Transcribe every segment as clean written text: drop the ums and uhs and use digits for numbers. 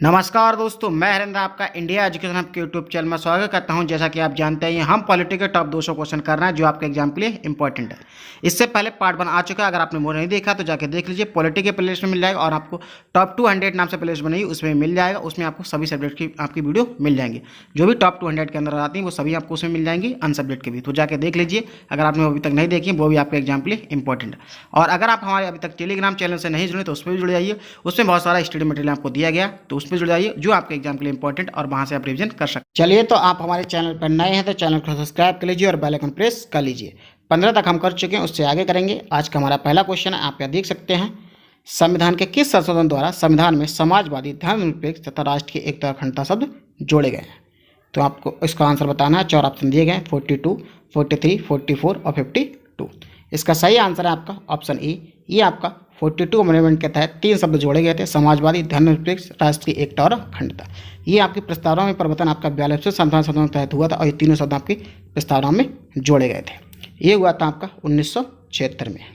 नमस्कार दोस्तों, मैं हरेंद्र आपका इंडिया एजुकेशन हब के यूट्यूब चैनल में स्वागत करता हूं। जैसा कि आप जानते हैं, हम पॉलिटी के टॉप 200 क्वेश्चन कर रहे हैं जो आपके एग्जाम के लिए इंपॉर्टेंट है। इससे पहले पार्ट 1 आ चुका है। अगर आपने वो नहीं देखा तो जाके देख लीजिए। पॉलिटी के प्लेलिस्ट में मिल जाएगा और आपको टॉप 200 नाम से प्लेलिस्ट बनी उसमें मिल जाएगा। उसमें आपको सभी सब्जेक्ट की आपकी वीडियो मिल जाएंगी। जो भी टॉप 200 के अंदर आती हैं वो सभी आपको उसमें मिल जाएंगी, अन सब्जेक्ट के भी। तो जाके देख लीजिए अगर आपने अभी तक नहीं देखी, वो भी आपके एग्जाम के लिए इंपॉर्टेंट है। और अगर आप हमारे अभी तक टेलीग्राम चैनल से नहीं जुड़े तो उसमें भी जुड़ जाइए। उसमें बहुत सारा स्टडी मटेरियल आपको दिया गया, तो उसमें जुड़ जाइए जो आपके एग्जाम के लिए इंपॉर्टेंट, और वहां से आप रिवीजन कर सकते हैं। चलिए, तो आप हमारे चैनल पर नए हैं तो चैनल को सब्सक्राइब कर लीजिए और बेल आइकन प्रेस कर लीजिए। 15 तक हम कर चुके हैं, उससे आगे करेंगे। आज का हमारा पहला क्वेश्चन है, आप यहाँ देख सकते हैं। संविधान के किस संशोधन द्वारा संविधान में समाजवादी, धर्मनिरपेक्ष तथा राष्ट्र की एकता और अखंडता शब्द जोड़े गए हैं? तो आपको इसका आंसर बताना है। 4 ऑप्शन दिए गए हैं, 42, 43, 44 और 52। इसका सही आंसर है आपका ऑप्शन ए। ये आपका 42 अमेंडमेंट के तहत 3 शब्द जोड़े गए थे, समाजवादी, धर्मनिरपेक्ष, राष्ट्र की एकता और अखंडता। ये आपकी प्रस्तावना में परिवर्तन आपका 42वें संविधान संशोधन के तहत हुआ था और ये तीनों शब्द आपकी प्रस्तावना में जोड़े गए थे। ये हुआ था आपका 1976 में।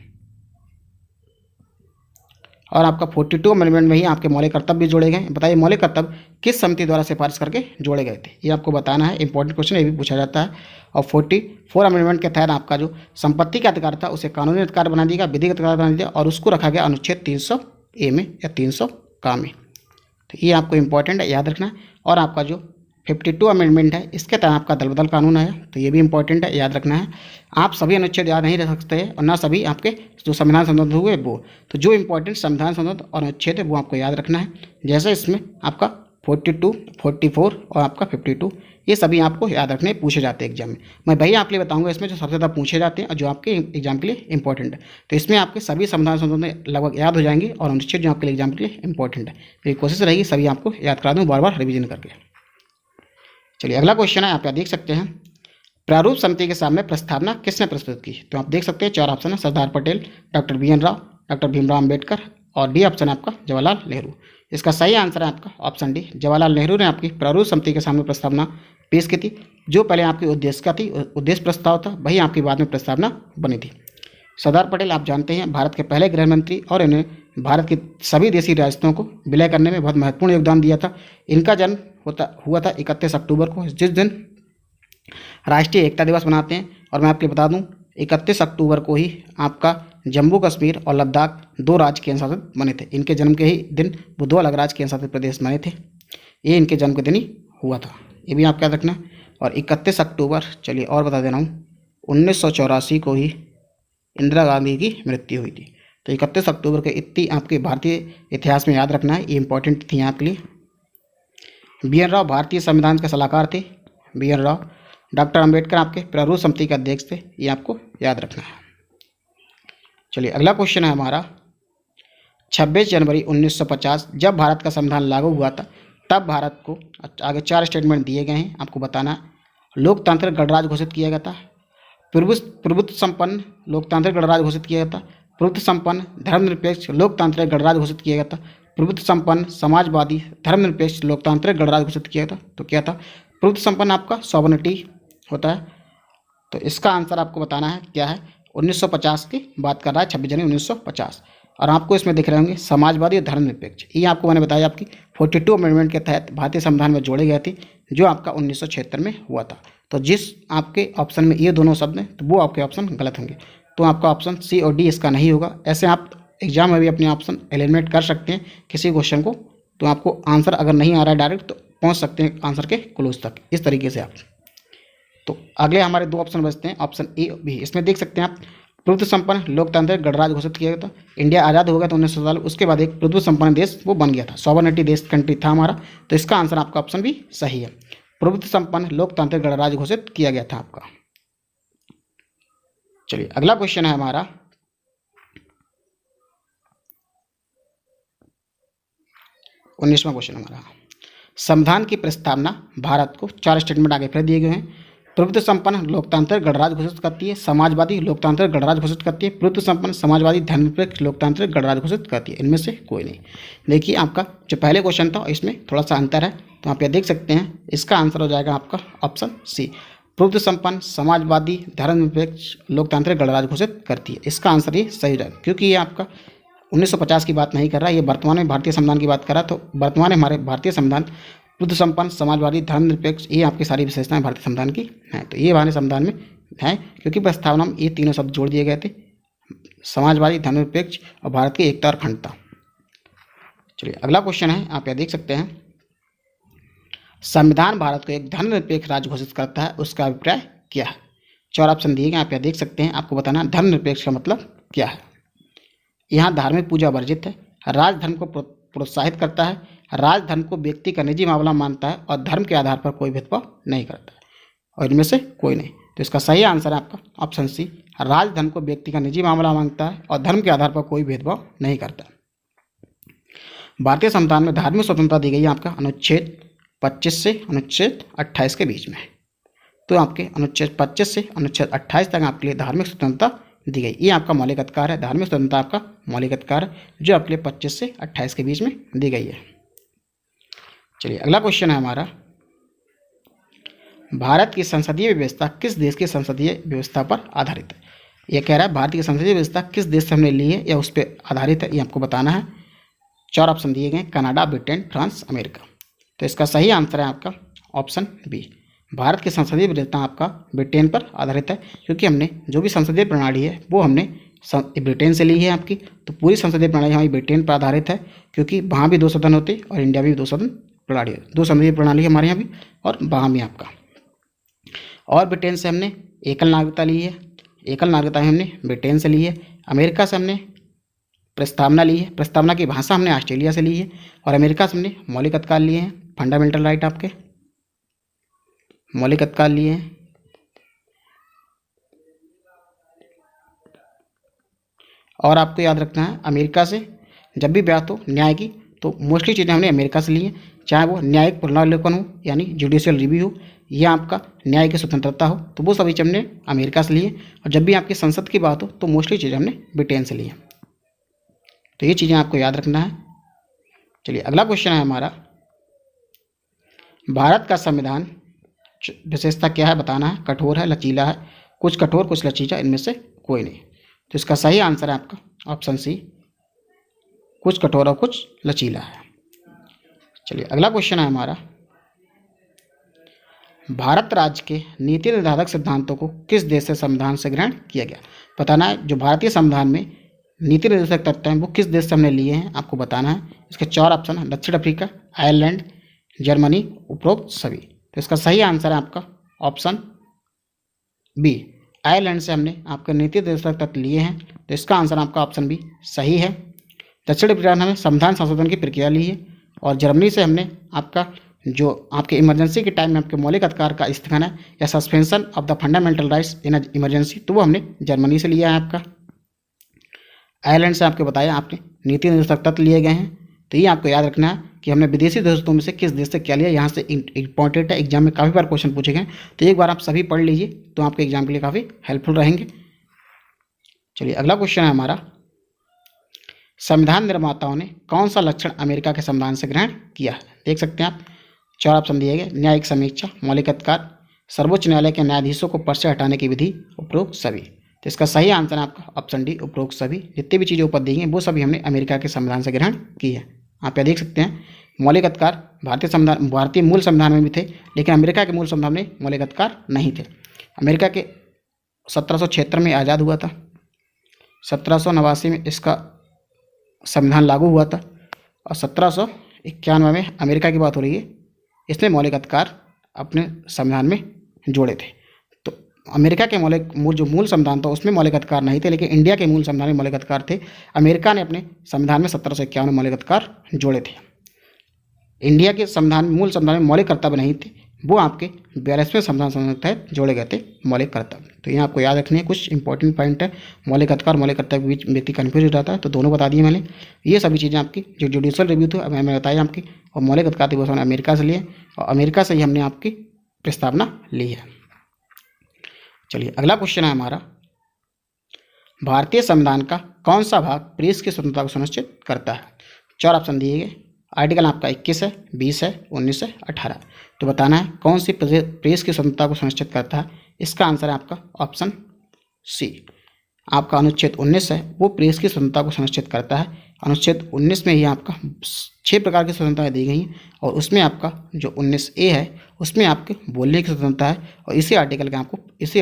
और आपका 42 अमेंडमेंट में ही आपके मौलिक कर्तव्य भी जोड़े गए। बताइए मौलिक कर्तव्य किस समिति द्वारा सिफारिश करके जोड़े गए थे? ये आपको बताना है। इंपॉर्टेंट क्वेश्चन ये भी पूछा जाता है। और 44 अमेंडमेंट के तहत आपका जो संपत्ति का अधिकार था उसे कानूनी अधिकार बना दिया गया, विधिगत अधिकार बना दिया और उसको रखा गया अनुच्छेद 300A में या 300 का में। तो ये आपको इंपॉर्टेंट है, याद रखना। और आपका जो 52 अमेंडमेंट है इसके तहत आपका दल बदल कानून है, तो ये भी इंपॉर्टेंट है, याद रखना है। आप सभी अनुच्छेद याद नहीं रख सकते हैं और ना सभी आपके जो संविधान संशोधन हुए वो। तो जो इंपॉर्टेंट संविधान संशोधन और अनुच्छेद है वो आपको याद रखना है। जैसे इसमें आपका 42, 44 और आपका 52, ये सभी आपको याद रखने पूछे जाते हैं एग्जाम में। मैं वही आपके लिए बताऊंगा इसमें जो सबसे ज़्यादा पूछे जाते हैं और जो आपके एग्जाम के लिए इंपॉर्टेंट है। तो इसमें आपके सभी संविधान संशोधन लगभग याद हो जाएंगे और अनुच्छेद जो आपके लिए एग्जाम के लिए इंपॉर्टेंट है। मेरी कोशिश रहेगी सभी आपको याद करा दूँ, बार बार रिविजन करके। चलिए, अगला क्वेश्चन है, आप यहाँ देख सकते हैं। प्रारूप समिति के सामने प्रस्तावना किसने प्रस्तुत की? तो आप देख सकते हैं 4 ऑप्शन है, Sardar Patel, doctor BN Rao, doctor Bhimrao Ambedkar और डी ऑप्शन है आपका जवाहरलाल नेहरू। इसका सही आंसर है आपका ऑप्शन डी, जवाहरलाल नेहरू ने आपकी प्रारूप समिति के सामने प्रस्तावना पेश की थी। जो पहले आपकी उद्देश्य का थी, उद्देश्य प्रस्ताव था, वही आपकी बाद में प्रस्तावना बनी थी। सरदार पटेल आप जानते हैं भारत के पहले गृह मंत्री और इन्हें भारत की सभी देशी रियासतों को विलय करने में बहुत महत्वपूर्ण योगदान दिया था। इनका जन्म हुआ था 31 अक्टूबर को, जिस दिन राष्ट्रीय एकता दिवस मनाते हैं। और मैं आपको बता दूं 31 अक्टूबर को ही आपका जम्मू कश्मीर और लद्दाख 2 राज्य केंद्र शासित बने थे। इनके जन्म के ही दिन वो 2 अलग राज्य केंद्र शासित प्रदेश बने थे। ये इनके जन्म के दिन ही हुआ था, ये भी आप याद रखना। और 31 अक्टूबर, चलिए और बता दे रहा हूँ, 1984 को ही इंदिरा गांधी की मृत्यु हुई थी। तो 31 अक्टूबर के इतनी आपके भारतीय इतिहास में याद रखना है, ये इंपॉर्टेंट थी आपके लिए। BN राव भारतीय संविधान के सलाहकार थे। BN राव। डॉक्टर अंबेडकर आपके प्रारूप समिति के अध्यक्ष थे, ये आपको याद रखना है। चलिए, अगला क्वेश्चन है हमारा। 26 जनवरी 1950 जब भारत का संविधान लागू हुआ था तब भारत को आगे 4 स्टेटमेंट दिए गए हैं, आपको बताना है। लोकतांत्रिक गणराज्य घोषित किया गया था, प्रभुत्व संपन्न लोकतांत्रिक गणराज्य घोषित किया गया था, प्रभुत्व संपन्न धर्मनिरपेक्ष लोकतांत्रिक गणराज्य घोषित किया गया था, प्रभुत्व संपन्न समाजवादी धर्मनिरपेक्ष लोकतांत्रिक गणराज्य घोषित किया था। तो क्या था? प्रभुत्व संपन्न आपका सॉवरेनिटी होता है। तो इसका आंसर आपको बताना है क्या है। 1950 की बात कर रहा है, 26 जनवरी 1950। और आपको इसमें दिख रहे होंगे समाजवादी और धर्मनिरपेक्ष, ये आपको मैंने बताया आपकी 42 अमेंडमेंट के तहत भारतीय संविधान में जोड़े गए थे, जो आपका 1976 में हुआ था। तो जिस आपके ऑप्शन में ये दोनों शब्द हैं तो वो आपके ऑप्शन गलत होंगे। तो आपका ऑप्शन C और D इसका नहीं होगा। ऐसे आप एग्जाम में भी अपने ऑप्शन एलिमिनेट कर सकते हैं किसी क्वेश्चन को। तो आपको आंसर अगर नहीं आ रहा है डायरेक्ट तो पहुंच सकते हैं आंसर के क्लोज तक, इस तरीके से आप। तो अगले हमारे 2 ऑप्शन बचते हैं, ऑप्शन A और B। इसमें देख सकते हैं आप, प्रभुत्व संपन्न लोकतांत्रिक गणराज्य घोषित किया गया था। इंडिया आज़ाद हो गया था 1947, उसके बाद एक प्रभुत्व संपन्न देश वो बन गया था, सॉवरेनिटी देश कंट्री था हमारा। तो इसका आंसर आपका ऑप्शन भी सही है, प्रभुत्व संपन्न लोकतांत्रिक गणराज्य घोषित किया गया था आपका। चलिए, अगला क्वेश्चन है हमारा। 19वां क्वेश्चन हमारा। संविधान की प्रस्तावना भारत को 4 स्टेटमेंट आगे फिर दिए गए हैं। प्रभुत्व संपन्न लोकतांत्रिक गणराज्य घोषित करती है, समाजवादी लोकतांत्रिक गणराज्य घोषित करती है, प्रभुत्व संपन्न समाजवादी धर्मनिरपेक्ष लोकतांत्रिक गणराज्य घोषित करती है। इनमें से कोई नहीं। देखिए, आपका जो पहले क्वेश्चन था इसमें थोड़ा सा अंतर है, तो आप ये देख सकते हैं। इसका आंसर हो जाएगा आपका ऑप्शन C, प्रभुत्व संपन्न समाजवादी धर्मनिरपेक्ष लोकतांत्रिक गणराज्य घोषित करती है। इसका आंसर ये सही रहेगा, क्योंकि ये आपका 1950 की बात नहीं कर रहा, ये वर्तमान में भारतीय संविधान की बात कर रहा। तो वर्तमान में हमारे भारतीय संविधान बुद्ध संपन्न, समाजवादी, धर्मनिरपेक्ष, ये आपकी सारी विशेषताएं भारतीय संविधान की हैं। तो ये हमारे संविधान में है, क्योंकि प्रस्तावना में ये तीनों शब्द जोड़ दिए गए थे, समाजवादी, धर्मनिरपेक्ष और भारत की एकता और अखंडता। चलिए अगला क्वेश्चन है, आप यहाँ देख सकते हैं, संविधान भारत को एक धर्मनिरपेक्ष राज्य घोषित करता है, उसका अभिप्राय क्या है? 4 ऑप्शन दिए गए, आप यहाँ देख सकते हैं। आपको बताना धर्मनिरपेक्ष का मतलब क्या है। यहाँ धार्मिक पूजा वर्जित है, राजधर्म को प्रोत्साहित करता है, राजधर्म को व्यक्ति का निजी मामला मानता है और धर्म के आधार पर कोई भेदभाव नहीं करता है, और इनमें से कोई नहीं। तो इसका सही आंसर है आपका ऑप्शन सी, राजधर्म को व्यक्ति का निजी मामला मानता है और धर्म के आधार पर कोई भेदभाव नहीं करता। भारतीय संविधान में धार्मिक स्वतंत्रता दी गई है आपका अनुच्छेद 25 से अनुच्छेद 28 के बीच में। तो आपके अनुच्छेद 25 से अनुच्छेद 28 तक आपके लिए धार्मिक स्वतंत्रता दी गई। ये आपका मौलिक अधिकार है, धार्मिक स्वतंत्रता आपका मौलिक अधिकार है, जो आपके लिए 25 से 28 के बीच में दी गई है। चलिए अगला क्वेश्चन है हमारा, भारत की संसदीय व्यवस्था किस देश की संसदीय व्यवस्था पर आधारित है? ये कह रहा है भारत की संसदीय व्यवस्था किस देश से हमने ली है या उस पर आधारित है, ये आपको बताना है। 4 ऑप्शन दिए गए, कनाडा, ब्रिटेन, फ्रांस, अमेरिका। तो इसका सही आंसर है आपका ऑप्शन बी, भारत की संसदीय व्यवस्था आपका ब्रिटेन पर आधारित है, क्योंकि हमने जो भी संसदीय प्रणाली है वो हमने ब्रिटेन से ली है आपकी। तो पूरी संसदीय प्रणाली हमारी ब्रिटेन पर आधारित है, क्योंकि वहाँ भी 2 सदन होते और इंडिया में भी 2 सदन प्रणाली है, 2 संसदीय प्रणाली हमारे यहाँ भी और वहाँ भी आपका। और ब्रिटेन से हमने एकल नागरिकता ली है, एकल नागरिकता हमने ब्रिटेन से ली है। अमेरिका से हमने प्रस्तावना ली है, प्रस्तावना की भाषा हमने ऑस्ट्रेलिया से ली है। और अमेरिका से हमने मौलिक अधिकार लिए हैं, फंडामेंटल राइट आपके मौलिक अधिकार लिए हैं। और आपको याद रखना है, अमेरिका से जब भी बात हो न्याय की तो मोस्टली चीज़ें हमने अमेरिका से ली हैं, चाहे वो न्यायिक पुनरावलोकन हो यानी जुडिशियल रिव्यू हो या आपका न्याय की स्वतंत्रता हो, तो वो सभी चीज़ हमने अमेरिका से ली है। और जब भी आपकी संसद की बात हो तो मोस्टली चीज़ें हमने ब्रिटेन से ली हैं। तो ये चीज़ें आपको याद रखना है। चलिए अगला क्वेश्चन है हमारा, भारत का संविधान विशेषता क्या है बताना है, कठोर है, लचीला है, कुछ कठोर कुछ लचीला, इनमें से कोई नहीं। तो इसका सही आंसर है आपका ऑप्शन सी, कुछ कठोर और कुछ लचीला है। चलिए अगला क्वेश्चन है हमारा, भारत राज्य के नीति निर्धारक सिद्धांतों को किस देश से संविधान से ग्रहण किया गया? बताना है जो भारतीय संविधान में नीति निर्देशक तत्व हैं वो किस देश से हमने लिए हैं, आपको बताना है। इसके 4 ऑप्शन है, दक्षिण अफ्रीका, आयरलैंड, जर्मनी, उपरोक्त सभी। तो इसका सही आंसर है आपका ऑप्शन बी, आयरलैंड से हमने आपके नीति निर्देशक तत्व लिए हैं। तो इसका आंसर आपका ऑप्शन बी सही है। दक्षिण अफ्रीका ने हमें संविधान संशोधन की प्रक्रिया ली है। और जर्मनी से हमने आपका जो आपके इमरजेंसी के टाइम में आपके मौलिक अधिकार का स्थगन है या suspension of the fundamental rights in emergency, तो वो हमने जर्मनी से लिया है आपका। आयरलैंड से आपको बताया आपने नीति निर्देशक तत्व लिए गए हैं। तो ये आपको याद रखना है कि हमने विदेशी दोस्तों में से किस देश से क्या लिया, यहाँ से इंपॉर्टेंट है, एग्जाम में काफ़ी बार क्वेश्चन पूछे गए। तो एक बार आप सभी पढ़ लीजिए तो आपके एग्जाम के लिए काफ़ी हेल्पफुल रहेंगे। चलिए अगला क्वेश्चन है हमारा, संविधान निर्माताओं ने कौन सा लक्षण अमेरिका के संविधान से ग्रहण किया है? देख सकते हैं आप, 4 ऑप्शन दिए गए, न्यायिक समीक्षा, मौलिक अधिकार, सर्वोच्च न्यायालय के न्यायाधीशों को पद से हटाने की विधि, उपरोक्त सभी। तो इसका सही आंसर है आपका ऑप्शन डी, उपरोक्त सभी। जितनी भी चीज़ें ऊपर दी गई वो सभी हमने अमेरिका के संविधान से ग्रहण की है। आप यहाँ देख सकते हैं, मौलिक अधिकार भारतीय मूल संविधान में भी थे, लेकिन अमेरिका के मूल संविधान में मौलिक अधिकार नहीं थे। अमेरिका के 1776 में आज़ाद हुआ था, 1789 में इसका संविधान लागू हुआ था और 1791 में अमेरिका की बात हो रही है, इसने मौलिक अधिकार अपने संविधान में जोड़े थे। तो अमेरिका के जो मूल संविधान था उसमें मौलिक अधिकार नहीं थे, लेकिन इंडिया के मूल संविधान में मौलिक अधिकार थे। अमेरिका ने अपने संविधान में 1751 में मौलिक अधिकार जोड़े थे। इंडिया के मूल संविधान में मौलिक कर्तव्य नहीं थे, वो आपके 42वें संविधान के तहत जोड़े गए थे मौलिक कर्तव्य। तो ये आपको याद रखने कुछ इंपॉर्टेंट पॉइंट है, मौलिक अधिकार मौलिक कर्तव्य के बीच व्यक्ति कन्फ्यूज हो जाता है, तो दोनों बता दिए मैंने। ये सभी चीज़ें आपकी जो जुडिशियल रिव्यू थी मैंने बताई आपकी, और मौलिक अधिकार थी वो हमने अमेरिका से लिए और अमेरिका से ही हमने आपकी प्रस्तावना ली है। चलिए अगला क्वेश्चन है हमारा, भारतीय संविधान का कौन सा भाग प्रेस की स्वतंत्रता को सुनिश्चित करता है? 4 ऑप्शन दिए गए, आर्टिकल आपका 21 है, 20 है, 19 है, 18। तो बताना है कौन सी प्रेस की स्वतंत्रता को सुनिश्चित करता है। इसका आंसर है आपका ऑप्शन सी, आपका अनुच्छेद 19 है, वो प्रेस की स्वतंत्रता को सुनिश्चित करता है। अनुच्छेद 19 में ही आपका 6 प्रकार की स्वतंत्रताएं दी गई हैं और उसमें आपका जो 19A है उसमें आपके बोलने की स्वतंत्रता है और इसी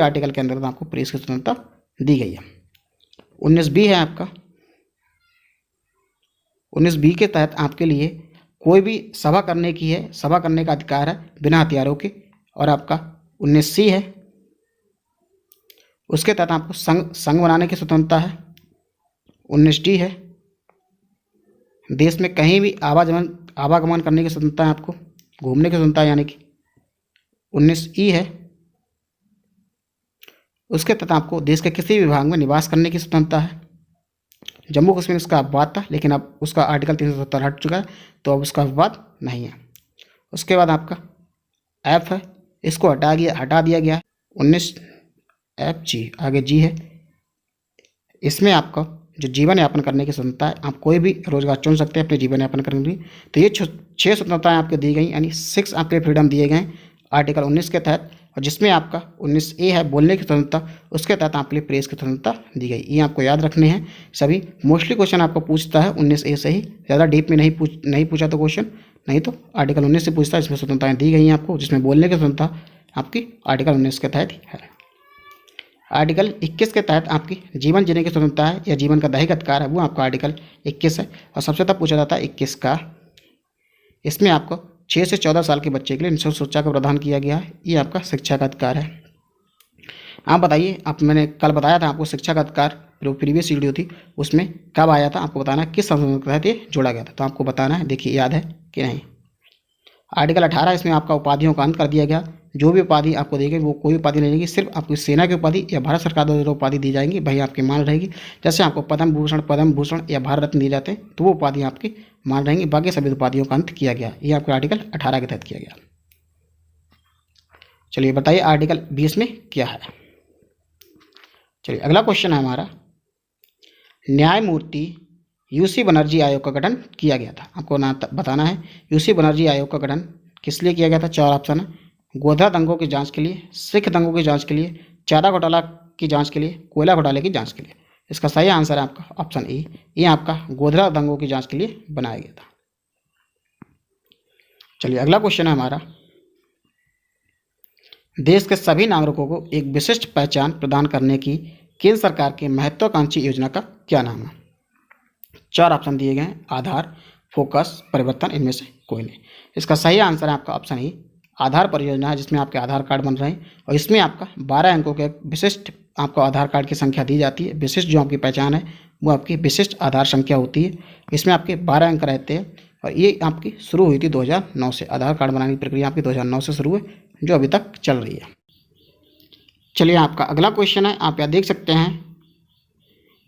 आर्टिकल के अंतर्गत आपको प्रेस की स्वतंत्रता दी गई है। 19B है आपका, 19B के तहत आपके लिए कोई भी सभा करने का अधिकार है बिना हथियारों के। और आपका 19C है, उसके तहत आपको संघ बनाने की स्वतंत्रता है। 19D है, देश में कहीं भी आवागमन करने की स्वतंत्रता है, आपको घूमने की स्वतंत्रता यानी कि। 19E है, उसके तहत आपको देश के किसी भी विभाग में निवास करने की स्वतंत्रता है। जम्मू कश्मीर उसका अपवाद था, लेकिन अब उसका आर्टिकल 370 हट चुका है, तो अब उसका अपवाद नहीं है। उसके बाद आपका F है, इसको हटा दिया गया। 19FG, आगे G है, इसमें आपका जो जीवन यापन करने की स्वतंत्रता है, आप कोई भी रोजगार चुन सकते हैं अपने जीवन यापन करने के लिए। तो ये 6 स्वतंत्रताएं आपको दी गई, यानी 6 आपके फ्रीडम दिए गए आर्टिकल 19 के तहत। और जिसमें आपका 19A है बोलने की स्वतंत्रता, उसके तहत आपके लिए प्रेस की स्वतंत्रता दी गई। ये आपको याद रखने हैं सभी। मोस्टली क्वेश्चन आपको पूछता है 19A से ही, ज़्यादा डीप में नहीं पूछा तो क्वेश्चन, नहीं तो आर्टिकल 19 से पूछता है। इसमें स्वतंत्रताएँ दी गई हैं आपको, जिसमें बोलने की स्वतंत्रता आपकी आर्टिकल 19 के तहत है। आर्टिकल 21 के तहत आपकी जीवन जीने की स्वतंत्रता है या जीवन का दैहिक अधिकार है, वो आपका आर्टिकल 21 है। और सबसे ज़्यादा पूछा जाता है 21 का। इसमें आपको 6 से 14 साल के बच्चे के लिए निःशुल्क शिक्षा का प्रावधान किया गया है। ये आपका शिक्षा का अधिकार है। आप बताइए, मैंने कल बताया था आपको शिक्षा का अधिकार, जो प्रीवियस वीडियो थी उसमें कब आया था, आपको बताना है किस संशोधन के तहत ये जोड़ा गया था। तो आपको बताना है, देखिए याद है कि नहीं। आर्टिकल 18, इसमें आपका उपाधियों का अंत कर दिया गया। जो भी उपाधि आपको दी गई वो कोई उपाधि नहीं रहेगी, सिर्फ आपको सेना की उपाधि या भारत सरकार द्वारा उपाधि दी जाएंगी, वही आपकी मान रहेगी। जैसे आपको पद्म भूषण या भारत रत्न दिए जाते हैं, तो वो उपाधि आपकी मान रहेंगी। बाकी सभी उपाधियों का अंत किया गया। ये आपको आर्टिकल 18 के तहत किया गया। चलिए बताइए आर्टिकल 20 में क्या है। चलिए अगला क्वेश्चन है हमारा, न्यायमूर्ति यूसी बनर्जी आयोग का गठन किया गया था। आपको बताना है यूसी बनर्जी आयोग का गठन किस लिए किया गया था। 4 ऑप्शन है, गोधरा दंगों की जांच के लिए, सिख दंगों की जांच के लिए, चारा घोटाला की जांच के लिए, कोयला घोटाले की जांच के लिए। इसका सही आंसर है आपका ऑप्शन ए, ये आपका गोधरा दंगों की जांच के लिए बनाया गया था। चलिए अगला क्वेश्चन है हमारा, देश के सभी नागरिकों को एक विशिष्ट पहचान प्रदान करने की केंद्र सरकार की महत्वाकांक्षी योजना का क्या नाम है। 4 ऑप्शन दिए गए हैं, आधार, फोकस, परिवर्तन, इनमें से कोई नहीं। इसका सही आंसर है आपका ऑप्शन ए, आधार परियोजना है, जिसमें आपके आधार कार्ड बन रहे हैं और इसमें आपका 12 अंकों के विशिष्ट आपको आधार कार्ड की संख्या दी जाती है। विशिष्ट जो आपकी पहचान है वो आपकी विशिष्ट आधार संख्या होती है। इसमें आपके 12 अंक रहते हैं और ये आपकी शुरू हुई थी 2009 से। आधार कार्ड बनाने की प्रक्रिया आपकी 2009 से शुरू है, जो अभी तक चल रही है। चलिए आपका अगला क्वेश्चन है, आप यहाँ देख सकते हैं,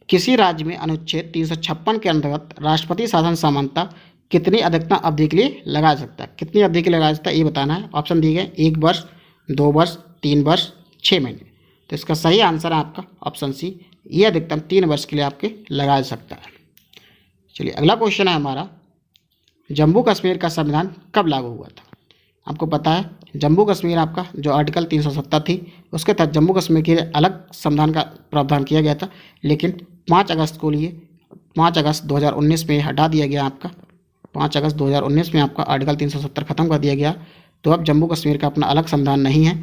किसी राज्य में अनुच्छेद 356 के अंतर्गत राष्ट्रपति शासन समानता कितनी अधिकतम अवधि के लिए लगाया सकता है। कितनी अवधि के लिए लगाया सकता है ये बताना है। ऑप्शन दिए गए 1 वर्ष, 2 वर्ष, 3 वर्ष, 6 महीने। तो इसका सही आंसर है आपका ऑप्शन सी, ये अधिकतम 3 वर्ष के लिए आपके लगाया सकता है। चलिए अगला क्वेश्चन है हमारा, जम्मू कश्मीर का संविधान कब लागू हुआ था। आपको पता है जम्मू कश्मीर आपका जो आर्टिकल 370 थी उसके तहत जम्मू कश्मीर के लिए अलग संविधान का प्रावधान किया गया था, लेकिन 5 अगस्त 2019 में हटा दिया गया। आपका 5 अगस्त 2019 में आपका आर्टिकल 370 खत्म कर दिया गया। तो अब जम्मू कश्मीर का अपना अलग संविधान नहीं है।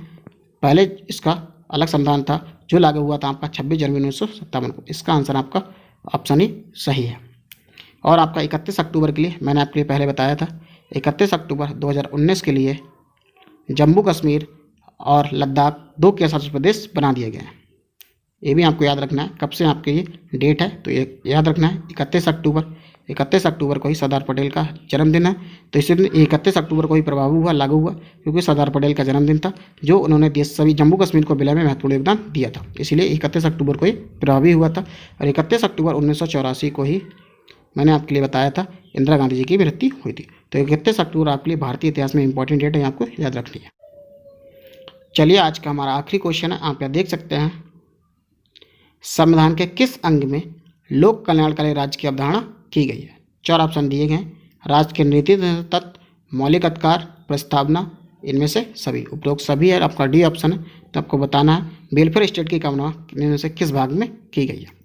पहले इसका अलग संविधान था जो लागू हुआ था आपका 26 जनवरी 1957 को। इसका आंसर आपका ऑप्शन ही सही है। और आपका 31 अक्टूबर के लिए मैंने आपके लिए पहले बताया था, 31 अक्टूबर 2019 के लिए जम्मू कश्मीर और लद्दाख 2 केंद्रशासित प्रदेश बना दिए गए हैं। ये भी आपको याद रखना है कब से आपके ये डेट है, तो ये याद रखना है 31 अक्टूबर को ही सरदार पटेल का जन्मदिन है। तो इसी दिन 31 अक्टूबर को ही प्रभावी हुआ, लागू हुआ, क्योंकि सरदार पटेल का जन्मदिन था, जो उन्होंने देश सभी जम्मू कश्मीर को विलय में महत्वपूर्ण योगदान दिया था। इसलिए 31 अक्टूबर को ही प्रभावी हुआ था। और 31 अक्टूबर 1984 को ही मैंने आपके लिए बताया था इंदिरा गांधी जी की मृत्यु हुई थी। तो 31 अक्टूबर आपके लिए भारतीय इतिहास में इंपॉर्टेंट डेट है, आपको याद रखनी है। चलिए आज का हमारा आखिरी क्वेश्चन है, आप यहाँ देख सकते हैं, संविधान के किस अंग में लोक कल्याणकारी राज्य की अवधारणा की गई है। 4 ऑप्शन दिए गए, राज्य के नीति तत्व, मौलिक अधिकार, प्रस्तावना, इनमें से सभी। उपरोक्त सभी है, आपका डी ऑप्शन है। तो आपको बताना है वेलफेयर स्टेट की कामना इनमें से किस भाग में की गई है।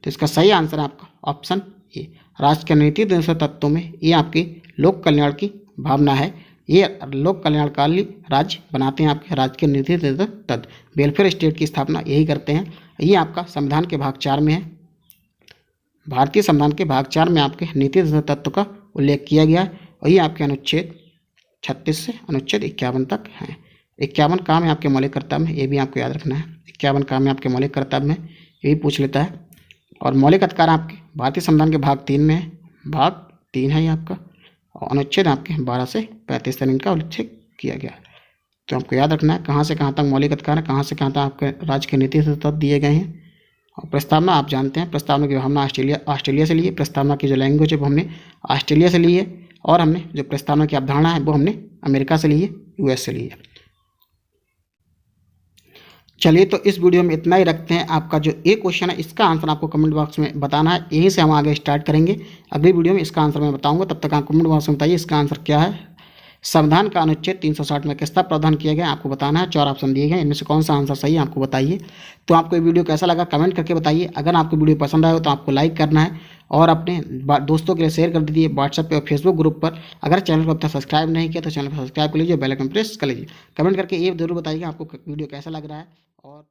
तो इसका सही आंसर है आपका ऑप्शन ए, राष्ट्र के नीति निर्देशक तत्वों में ये आपकी लोक कल्याण की भावना है। ये लोक कल्याणकारी राज्य बनाते हैं, आपके राज्य के नीति निर्देशक तत्व वेलफेयर स्टेट की स्थापना यही करते हैं। ये आपका संविधान के भाग 4 में है। भारतीय संविधान के भाग 4 में आपके नीति निर्देशक तत्व का उल्लेख किया गया है और ये आपके अनुच्छेद 36 से अनुच्छेद 51 तक हैं। 51 काम है आपके मौलिक कर्तव्य में, ये भी आपको याद रखना है। 51 काम है आपके मौलिक कर्तव्य में, ये भी पूछ लेता है। और मौलिक अधिकार आपके भारतीय संविधान के भाग 3 में है, भाग 3 है ये आपका, और अनुच्छेद आपके 12 से 35 तक इनका उल्लेख किया गया है। तो आपको याद रखना है कहाँ से कहाँ तक मौलिक अधिकार है, कहाँ से कहाँ तक आपके राज्य के नीति तत्व दिए गए हैं। और प्रस्तावना आप जानते हैं, प्रस्तावना की हमने ऑस्ट्रेलिया से ली है। प्रस्तावना की जो लैंग्वेज है वो हमने ऑस्ट्रेलिया से ली है, और हमने जो प्रस्तावना की अवधारणा है वो हमने अमेरिका से ली है, यूएस से ली है। चलिए, तो इस वीडियो में इतना ही रखते हैं। आपका जो एक क्वेश्चन है इसका आंसर आपको कमेंट बॉक्स में बताना है, यहीं से हम आगे स्टार्ट करेंगे। अगली वीडियो में इसका आंसर मैं बताऊंगा, तब तक आप कमेंट बॉक्स में बताइए इसका आंसर क्या है। संविधान का अनुच्छेद 360 में किसका प्रावधान किया गया आपको बताना है। 4 ऑप्शन दिए गए, इनमें से कौन सा आंसर सही है आपको बताइए। तो आपको ये वीडियो कैसा लगा कमेंट करके बताइए। अगर आपको वीडियो पसंद आए तो आपको लाइक करना है और अपने दोस्तों के लिए शेयर कर दीजिए व्हाट्सएप पे और फेसबुक ग्रुप पर। अगर चैनल को अब तक सब्सक्राइब नहीं किया तो चैनल को सब्सक्राइब कर लीजिए, बेल आइकन प्रेस कर लीजिए। कमेंट करके ये जरूर बताइए आपको वीडियो कैसा लग रहा है। और